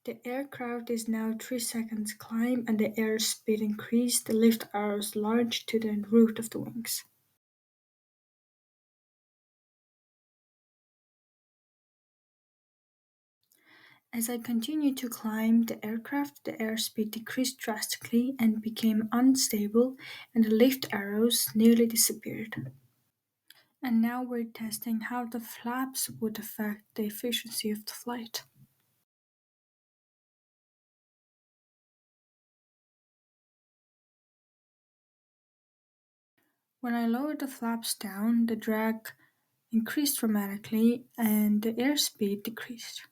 The aircraft is now 3 seconds climb and the airspeed increased, the lift arrows launched to the root of the wings. As I continued to climb the aircraft, the airspeed decreased drastically and became unstable, and the lift arrows nearly disappeared. And now we're testing how the flaps would affect the efficiency of the flight. When I lowered the flaps down, the drag increased dramatically and the airspeed decreased.